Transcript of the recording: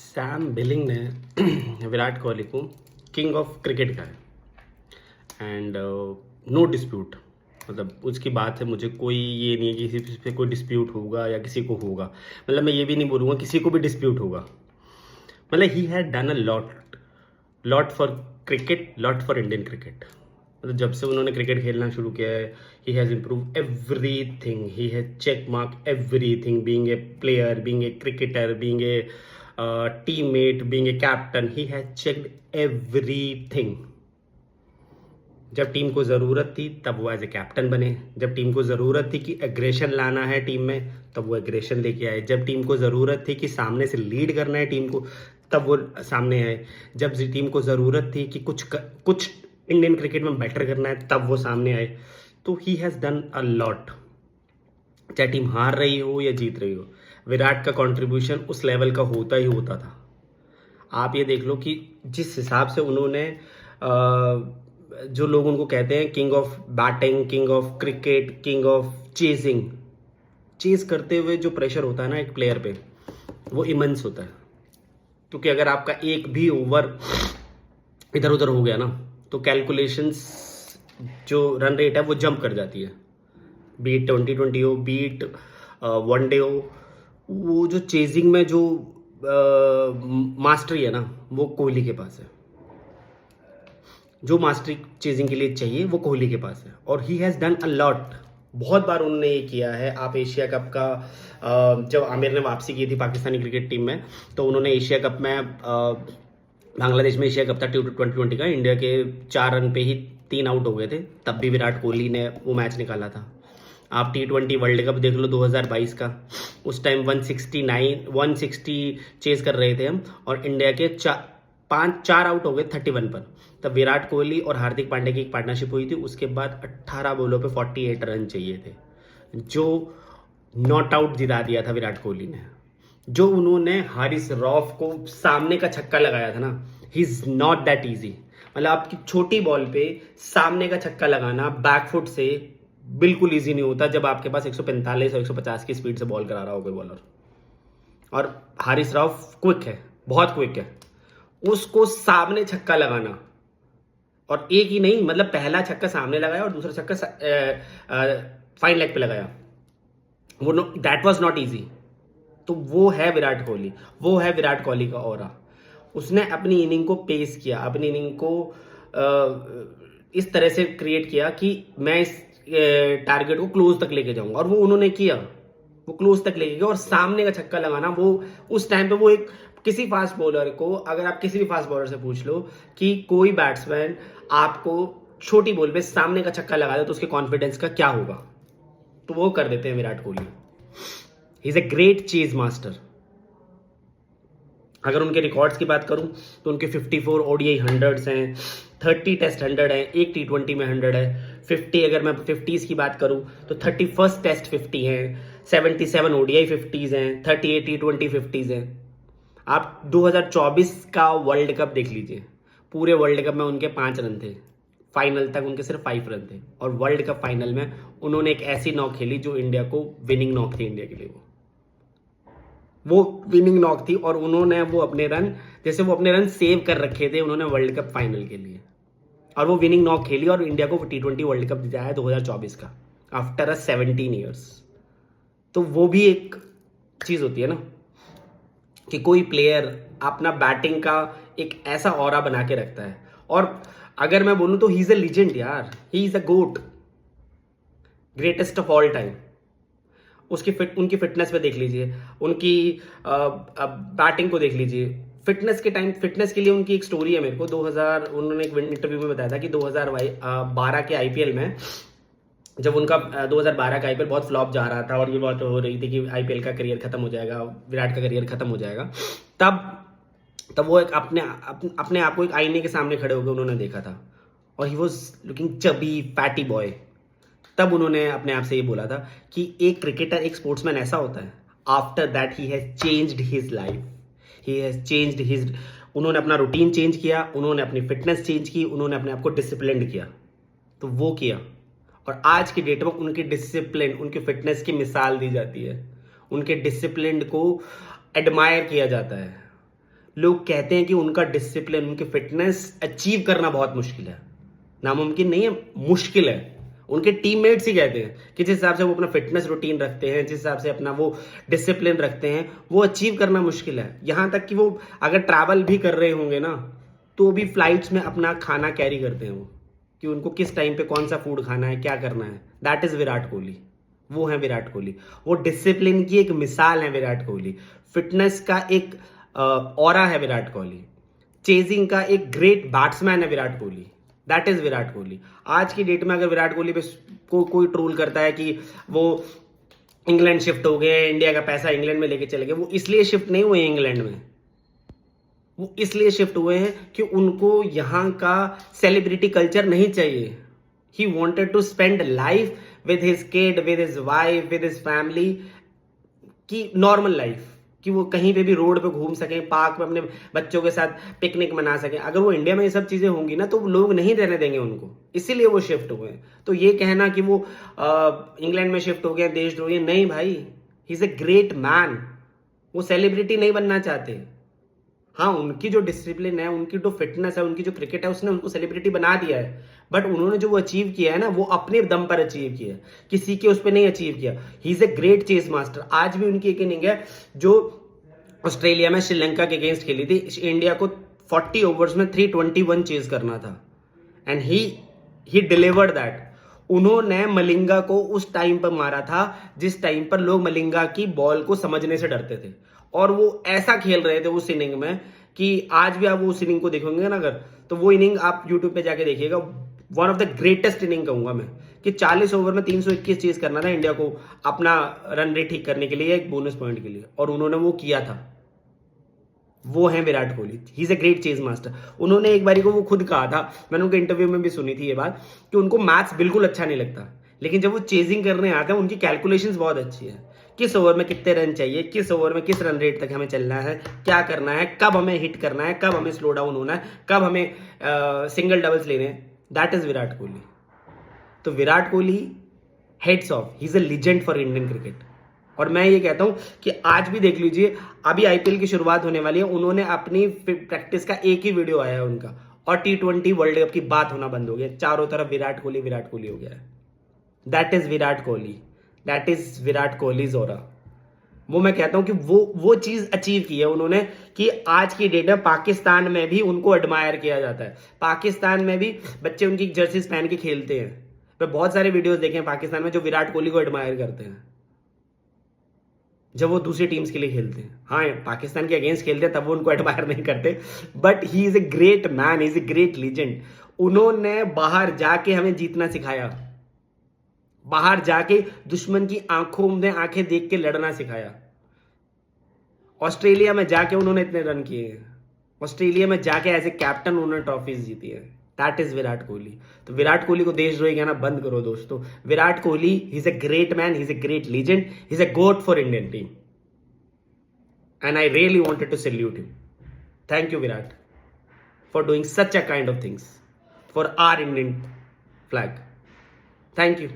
Sam billing ने विराट कोहली को king of cricket कहा है एंड नो डिस्प्यूट। मतलब उसकी बात है, मुझे कोई ये नहीं है कि किसी पे कोई डिस्प्यूट होगा या किसी को होगा। मतलब मैं ये भी नहीं बोलूँगा किसी को भी डिस्प्यूट होगा। मतलब he had done a lot lot for cricket, lot for Indian cricket. मतलब जब से उन्होंने क्रिकेट खेलना शुरू किया है, he has improve everything, he has check mark everything, being a player, being a cricketer, being a teammate, being a captain, he has checked everything. जब team को ज़रूरत थी तब वो एज ए कैप्टन बने, जब टीम को ज़रूरत थी कि एग्रेशन लाना है टीम में तब वो एग्रेशन लेके आए, जब टीम को ज़रूरत थी कि सामने से लीड करना है टीम को तब वो सामने आए, जब टीम को ज़रूरत थी कि कुछ इंडियन क्रिकेट में बेटर करना है तब वो सामने आए। तो he has done a lot. चाहे टीम हार रही हो या जीत रही हो, विराट का कंट्रीब्यूशन उस लेवल का होता ही होता था। आप ये देख लो कि जिस हिसाब से उन्होंने जो लोग उनको कहते हैं king of batting, king of cricket, king of chasing, chase करते हुए जो प्रेशर होता है ना एक प्लेयर पे, वो इमेंस होता है। क्योंकि अगर आपका एक भी ओवर इधर उधर हो गया ना तो कैलकुलेशंस, जो रन रेट है वो जंप कर जाती है। बीट 2020 हो, बीट वनडे हो, वो जो चेजिंग में जो मास्टरी है ना वो कोहली के पास है। जो मास्टरी चेजिंग के लिए चाहिए वो कोहली के पास है और he has done a lot. बहुत बार उन्होंने ये किया है। आप एशिया कप का जब आमिर ने वापसी की थी पाकिस्तानी क्रिकेट टीम में, तो उन्होंने एशिया कप में बांग्लादेश में एशिया कप था 2020 का, इंडिया के 4 रन पे ही 3 आउट हो गए थे, तब भी विराट कोहली ने वो मैच निकाला था। आप T20 वर्ल्ड कप देख लो 2022 का, उस टाइम 160 चेज कर रहे थे हम और इंडिया के 4 आउट हो गए 31 पर। तब विराट कोहली और हार्दिक पांड्या की एक पार्टनरशिप हुई थी। उसके बाद 18 बॉलों पे 48 रन चाहिए थे, जो नॉट आउट जिता दिया था विराट कोहली ने। जो उन्होंने हारिस रॉफ को सामने का छक्का लगाया था ना, he is not that easy. मतलब आपकी छोटी बॉल पे सामने का छक्का लगाना बैकफुट से बिल्कुल इजी नहीं होता जब आपके पास 145 और 150 की स्पीड से बॉल करा रहा हो कोई बॉलर। और हारिस रॉफ क्विक है, बहुत क्विक है। उसको सामने छक्का लगाना, और एक ही नहीं, मतलब पहला छक्का सामने लगाया और दूसरा छक्का फाइन लेग पे लगाया, वो दैट वाज नॉट इजी। तो वो है विराट कोहली, वो है विराट कोहली का ऑरा। उसने अपनी इनिंग को पेस किया, अपनी इनिंग को इस तरह से क्रिएट किया कि मैं इस टारगेट को क्लोज तक लेके जाऊंगा, और वो उन्होंने किया। वो क्लोज तक लेके गया और सामने का छक्का लगाना, वो उस टाइम पे वो एक किसी फास्ट बॉलर को, अगर आप किसी भी फास्ट बॉलर से पूछ लो कि कोई बैट्समैन आपको छोटी बॉल पे सामने का छक्का लगा दे तो उसके कॉन्फिडेंस का क्या होगा, तो वो कर देते हैं Virat Kohli. He is a great chase master. अगर उनके रिकॉर्ड्स की बात करूं तो उनके 54 ODI 100s हैं, 30 टेस्ट 100 हैं, एक T20 में 100 है, 50, अगर मैं 50s की बात करूं तो 31st टेस्ट 50 हैं, 77 ODI 50s हैं, 38 T20 50s हैं। आप 2024 का वर्ल्ड कप देख लीजिए, पूरे वर्ल्ड कप में उनके 5 रन थे, फाइनल तक उनके सिर्फ 5 रन थे, और वर्ल्ड कप फाइनल में उन्होंने एक ऐसी नॉक खेली जो इंडिया को विनिंग नॉक थी, इंडिया के लिए वो विनिंग नॉक थी। और उन्होंने वो अपने रन सेव कर रखे थे उन्होंने वर्ल्ड कप फाइनल के लिए, और वो विनिंग नॉक खेली और इंडिया को T20 वर्ल्ड कप जिताया 2024 का आफ्टर 17 ईयर्स। तो वो भी एक चीज होती है ना कि कोई प्लेयर अपना बैटिंग का एक ऐसा ऑरा बना के रखता है। और अगर मैं बोलूं तो ही इज अ लीजेंड यार, he is a GOAT, greatest of all time. उनकी फिटनेस पे देख लीजिए, उनकी बैटिंग को देख लीजिए, फिटनेस के लिए उनकी एक स्टोरी है मेरे को। 2000 उन्होंने एक इंटरव्यू में बताया था कि 2012 के IPL में, जब उनका 2012 का IPL बहुत फ्लॉप जा रहा था और ये बात हो रही थी कि IPL का करियर खत्म हो जाएगा, विराट का करियर खत्म हो जाएगा, तब वो एक अपने आप को एक आईने के सामने खड़े होकर उन्होंने देखा था, और he was looking chubby fatty boy. तब उन्होंने अपने आप से ये बोला था कि एक क्रिकेटर, एक स्पोर्ट्समैन ऐसा होता है, after that he has changed his life, he has changed his. उन्होंने अपना रूटीन चेंज किया, उन्होंने अपनी फिटनेस चेंज की, उन्होंने अपने आप को डिसिप्लिन्ड किया, तो वो किया। और आज की डेट में उनकी डिसिप्लिन, उनकी फिटनेस की मिसाल दी जाती है, उनके डिसिप्लिन को एडमायर किया जाता है। लोग कहते हैं कि उनका डिसिप्लिन, उनकी फिटनेस अचीव करना बहुत मुश्किल है। नामुमकिन नहीं है, मुश्किल है। उनके टीममेट्स ही कहते हैं कि जिस हिसाब से वो अपना फिटनेस रूटीन रखते हैं, जिस हिसाब से अपना वो डिसिप्लिन रखते हैं, वो अचीव करना मुश्किल है। यहां तक कि वो अगर ट्रैवल भी कर रहे होंगे ना, तो भी फ्लाइट्स में अपना खाना कैरी करते हैं वो, कि उनको किस टाइम पे कौन सा फूड खाना है, क्या करना है। That is Virat Kohli. वो है विराट कोहली। वो डिसिप्लिन की एक मिसाल है विराट कोहली। फिटनेस का एक ऑरा है विराट कोहली। चेजिंग का एक ग्रेट बैट्समैन है विराट कोहली। That is Virat Kohli. आज की डेट में अगर विराट कोहली पे कोई ट्रोल करता है कि वो इंग्लैंड शिफ्ट हो गए, इंडिया का पैसा इंग्लैंड में लेके चले गए, वो इसलिए शिफ्ट नहीं हुए इंग्लैंड में। वो इसलिए शिफ्ट हुए हैं कि उनको यहां का सेलिब्रिटी कल्चर नहीं चाहिए। He wanted to spend life with his kid, with his wife, with his family, की नॉर्मल लाइफ, कि वो कहीं पे भी रोड पे घूम सकें, पार्क में अपने बच्चों के साथ पिकनिक मना सकें। अगर वो इंडिया में ये सब चीजें होंगी ना, तो लोग नहीं रहने देंगे उनको, इसीलिए वो शिफ्ट हुए हैं। तो ये कहना कि वो इंग्लैंड में शिफ्ट हो गए, देश हो गए, नहीं भाई, ही इज ए ग्रेट मैन। वो सेलिब्रिटी नहीं बनना चाहते। हाँ, उनकी जो डिसिप्लिन है, उनकी जो फिटनेस है, उनकी जो क्रिकेट है, उसने उनको सेलिब्रिटी बना दिया है। बट उन्होंने जो वो अचीव किया है ना, वो अपने दम पर अचीव किया है, किसी के उस पर नहीं अचीव किया। He is a great chess master. आज भी उनकी एक इनिंग है जो ऑस्ट्रेलिया में श्रीलंका के अगेंस्ट खेली थी। इंडिया को 40 ओवर्स में 321 चेज करना था, एंड ही डिलीवर्ड दैट। उन्होंने मलिंगा को उस टाइम पर मारा था जिस टाइम पर लोग मलिंगा की बॉल को समझने से डरते थे, और वो ऐसा खेल रहे थे उस इनिंग में कि आज भी आप वो उस इनिंग को देखोगे ना अगर, तो वो इनिंग आप यूट्यूब पे जाके देखिएगा। One of the greatest inning कहूंगा मैं, कि 40 ओवर में 321 चेज करना था इंडिया को अपना रन रेट ठीक करने के लिए, एक बोनस पॉइंट के लिए, और उन्होंने वो किया था। वो है Virat Kohli. He is a great chase master. उन्होंने एक बारी को वो खुद कहा था, मैंने उनके इंटरव्यू में भी सुनी थी ये बात, कि उनको मैथ्स बिल्कुल अच्छा नहीं लगता, लेकिन जब वो चेजिंग करने आते हैं उनकी कैलकुलेशंस बहुत अच्छी है। किस ओवर में कितने रन चाहिए, किस ओवर में किस रन रेट तक हमें चलना है, क्या करना है, कब हमें हिट करना है, कब हमें स्लो डाउन होना है, कब हमें सिंगल डबल्स लेने हैं। That is Virat Kohli. तो Virat Kohli, hats off, he is a legend for Indian cricket. और मैं ये कहता हूं कि आज भी देख लीजिए, अभी आईपीएल की शुरुआत होने वाली है, उन्होंने अपनी प्रैक्टिस का एक ही वीडियो आया है उनका, और T20 वर्ल्ड कप की बात होना बंद हो गया। चारों तरफ विराट कोहली हो गया है। That is Virat Kohli. That is Virat Kohli aura. वो मैं कहता हूं कि वो चीज अचीव की है उन्होंने, कि आज की डेट में पाकिस्तान में भी उनको एडमायर किया जाता है। पाकिस्तान में भी बच्चे उनकी जर्सीज पहन के खेलते हैं। मैं बहुत सारे वीडियोस देखे हैं पाकिस्तान में जो विराट कोहली को एडमायर करते हैं जब वो दूसरी टीम्स के लिए खेलते हैं। हाँ, पाकिस्तान के अगेंस्ट खेलते हैं तब वो उनको एडमायर नहीं करते, but he is a great man, is a great legend. उन्होंने बाहर जाके हमें जीतना सिखाया, बाहर जाके दुश्मन की आंखों में आंखें देख के लड़ना सिखाया। ऑस्ट्रेलिया में जाके उन्होंने इतने रन किए हैं, ऑस्ट्रेलिया में जाके एज ए कैप्टन उन्होंने ट्रॉफीज जीती है। That is Virat Kohli. तो विराट कोहली को देशद्रोही कहना बंद करो दोस्तों। Virat Kohli, he is a great man, he is a great legend, he is a GOAT for Indian team, and I really wanted to salute him. Thank you Virat for doing such a kind of things for our Indian flag. Thank you.